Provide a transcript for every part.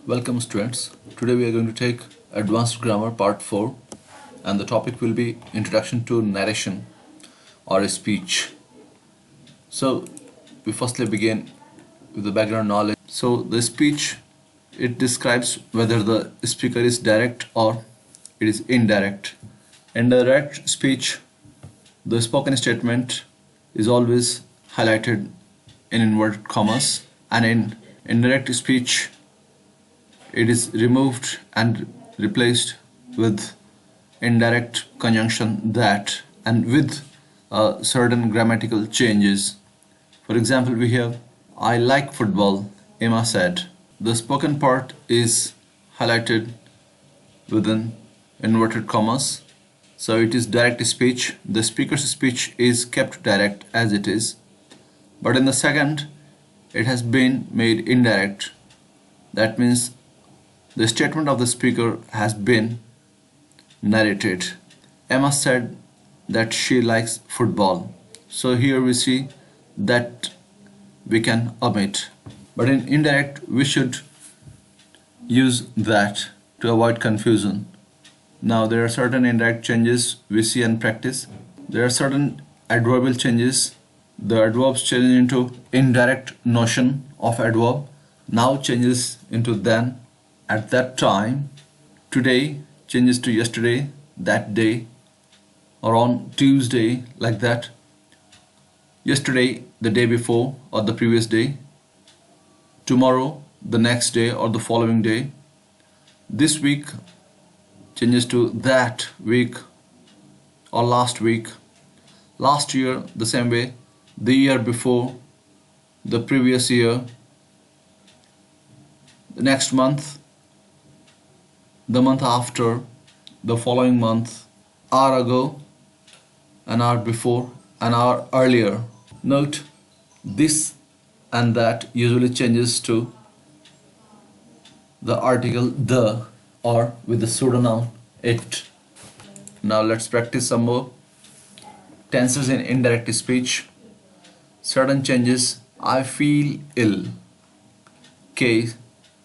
Welcome students. Today we are going to take Advanced Grammar Part 4 and the topic will be Introduction to Narration or Speech. So we firstly begin with the background knowledge. So the speech, it describes whether the speaker is direct or it is indirect. In direct speech, the spoken statement is always highlighted in inverted commas, and in indirect speech it is removed and replaced with indirect conjunction that and with certain grammatical changes. For example, we have I like football, Emma said. The spoken part is highlighted within inverted commas, so it is direct speech. The speaker's speech is kept direct as it is, but in the second it has been made indirect. That means the statement of the speaker has been narrated. Emma said that she likes football. So here we see that we can omit. But in indirect, we should use that to avoid confusion. Now there are certain indirect changes we see and practice. There are certain adverbial changes. The adverbs change into indirect notion of adverb. Now changes into then, at that time. Today changes to yesterday, that day, or on Tuesday, like that. Yesterday, the day before or the previous day. Tomorrow, the next day or the following day. This week changes to that week or last week. Last year, the same way. The year before, the previous year. The next month, the month after, the following month, hour ago, an hour before, an hour earlier. Note, this and that usually changes to the article the or with the pseudonoun it. Now let's practice some more. Tenses in indirect speech. Certain changes. I feel ill. Kay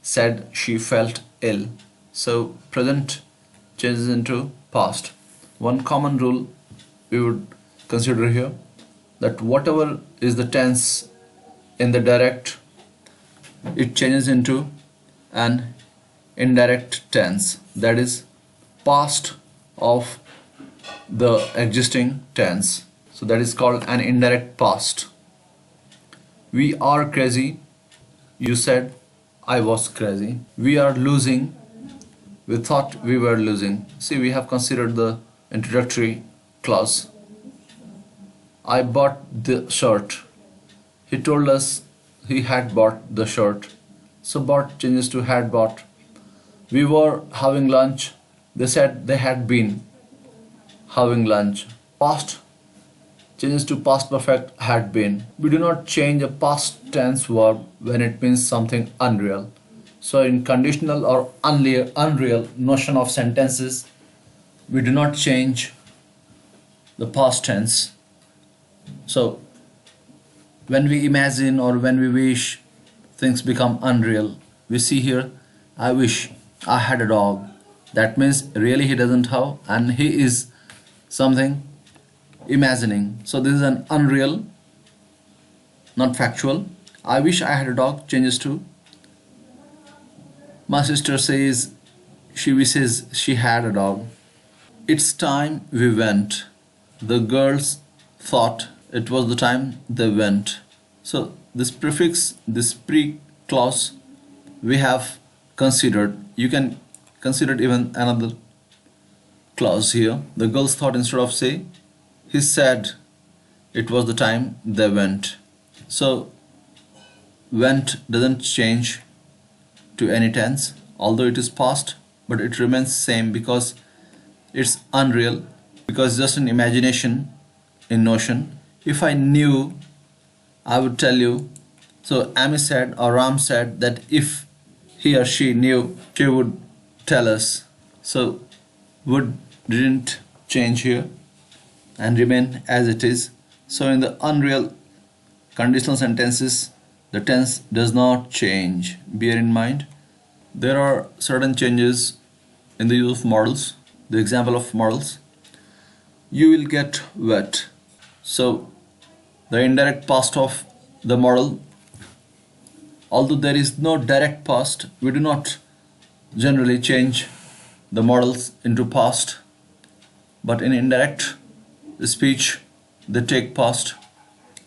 said she felt ill. So present changes into past. One common rule we would consider here, that whatever is the tense in the direct, it changes into an indirect tense, that is past of the existing tense. So that is called an indirect past. We are crazy. You said I was crazy. We are losing. We thought we were losing. See, we have considered the introductory clause. I bought the shirt. He told us he had bought the shirt. So bought changes to had bought. We were having lunch. They said they had been having lunch. Past changes to past perfect had been. We do not change a past tense verb when it means something unreal. So in conditional or unreal notion of sentences, we do not change the past tense. So when we imagine or when we wish, things become unreal. We see here, I wish I had a dog. That means really he doesn't have, and he is something imagining. So this is an unreal, not factual. I wish I had a dog changes to my sister says she wishes she had a dog. It's time we went. The girls thought it was the time they went. So this prefix, this pre-clause we have considered. You can consider even another clause here. The girls thought instead of say, he said it was the time they went. So went doesn't change to any tense, although it is past, but it remains same because it's unreal, because just an imagination in notion. If I knew, I would tell you. So Amy said or Ram said that if he or she knew, she would tell us. So would didn't change here and remain as it is. So in the unreal conditional sentences, the tense does not change. Bear in mind there are certain changes in the use of models. The example of models: you will get wet. So the indirect past of the model, although there is no direct past, we do not generally change the models into past, but in indirect speech they take past,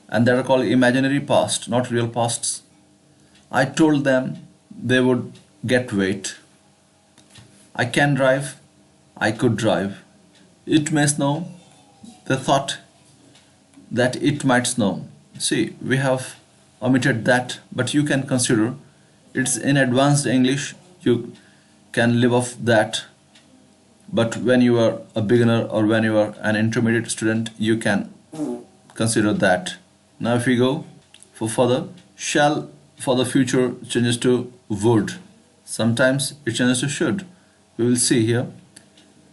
and they are called imaginary past, not real pasts. I told them they would get wet. I can drive, I could drive. It may snow, they thought that it might snow. See, we have omitted that, but you can consider it's in advanced English, you can live off that. But when you are a beginner or when you are an intermediate student, you can consider that. Now if we go for further, shall for the future changes to would. Sometimes it changes to should. We will see here.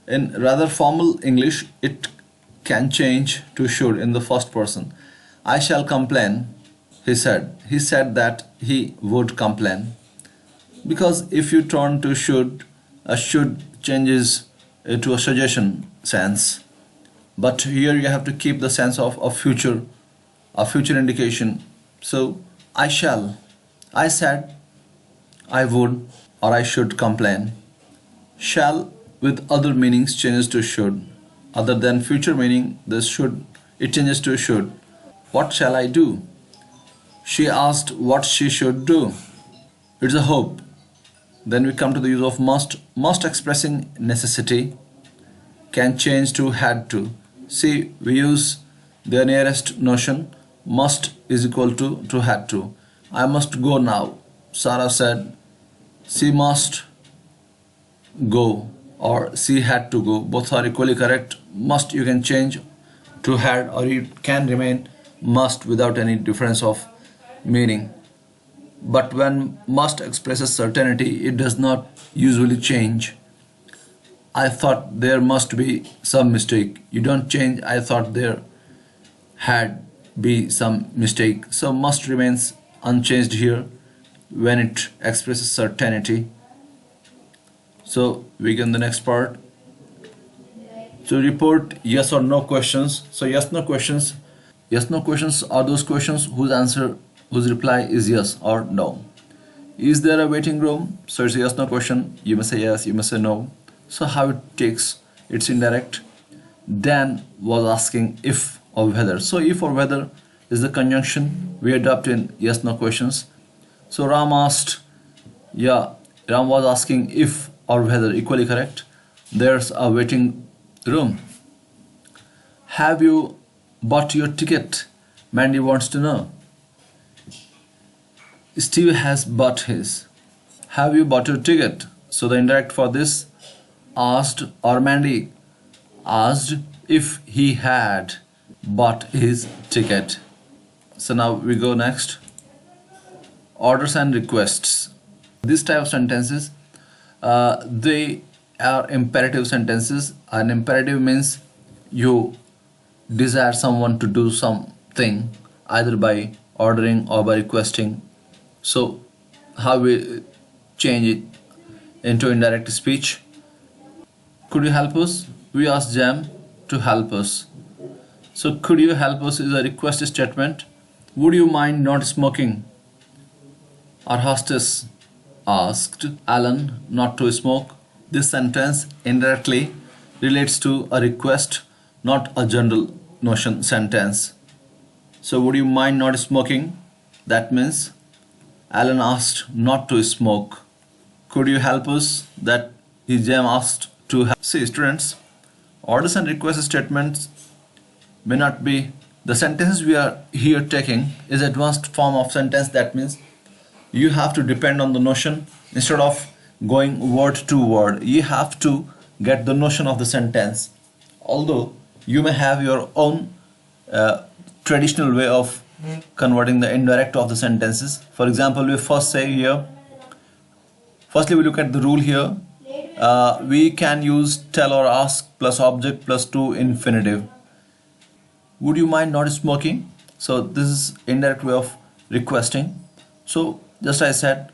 In rather formal English, it can change to should in the first person. I shall complain, he said. He said that he would complain. Because if you turn to should, a should changes to a suggestion sense. But here you have to keep the sense of a future indication. So I shall, I said, I would or I should complain. Shall with other meanings changes to should. Other than future meaning, this should, it changes to should. What shall I do? She asked what she should do. It's a hope. Then we come to the use of must. Must expressing necessity can change to had to. See, we use the nearest notion. Must is equal to had to. I must go now. Sarah said she must go or she had to go. Both are equally correct. Must you can change to had, or it can remain must without any difference of meaning. But when must expresses certainty, it does not usually change. I thought there must be some mistake. You don't change I thought there had be some mistake. So must remains unchanged here when it expresses certainty. So we get the next part. To report yes or no questions. So yes no questions. Yes no questions are those questions whose reply is yes or no. Is there a waiting room? So it's a yes no question. You may say yes, you may say no. So how it takes, it's indirect. Dan was asking if or whether. So if or whether is the conjunction we adopt in yes no questions. So Ram asked, Ram was asking if or whether, equally correct. There's a waiting room. Have you bought your ticket? Mandy wants to know. Steve has bought his. Have you bought your ticket? So the indirect for this, asked, or Mandy asked if he had bought his ticket. So now we go next. Orders and requests. This type of sentences, they are imperative sentences. An imperative means you desire someone to do something either by ordering or by requesting. So how we change it into indirect speech? Could you help us? We asked Jam to help us. So could you help us is a request statement. Would you mind not smoking? Our hostess asked Alan not to smoke. This sentence indirectly relates to a request, not a general notion sentence. So would you mind not smoking? That means Alan asked not to smoke. Could you help us? That is Jam asked to help. See students, orders and request statements may not be, the sentences we are here taking is advanced form of sentence. That means you have to depend on the notion instead of going word to word. You have to get the notion of the sentence. Although you may have your own traditional way of converting the indirect of the sentences. For example, we first say here, firstly we look at the rule here. We can use tell or ask plus object plus to infinitive. Would you mind not smoking? So this is indirect way of requesting. So just I said,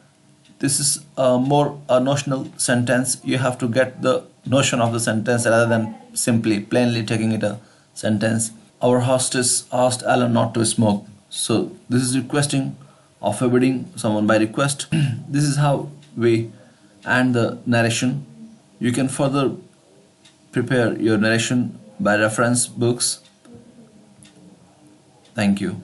This is more a notional sentence. You have to get the notion of the sentence rather than simply plainly taking it a sentence. Our hostess asked Alan not to smoke. So this is requesting or forbidding someone by request. This is how we end the narration. You can further prepare your narration by reference books. Thank you.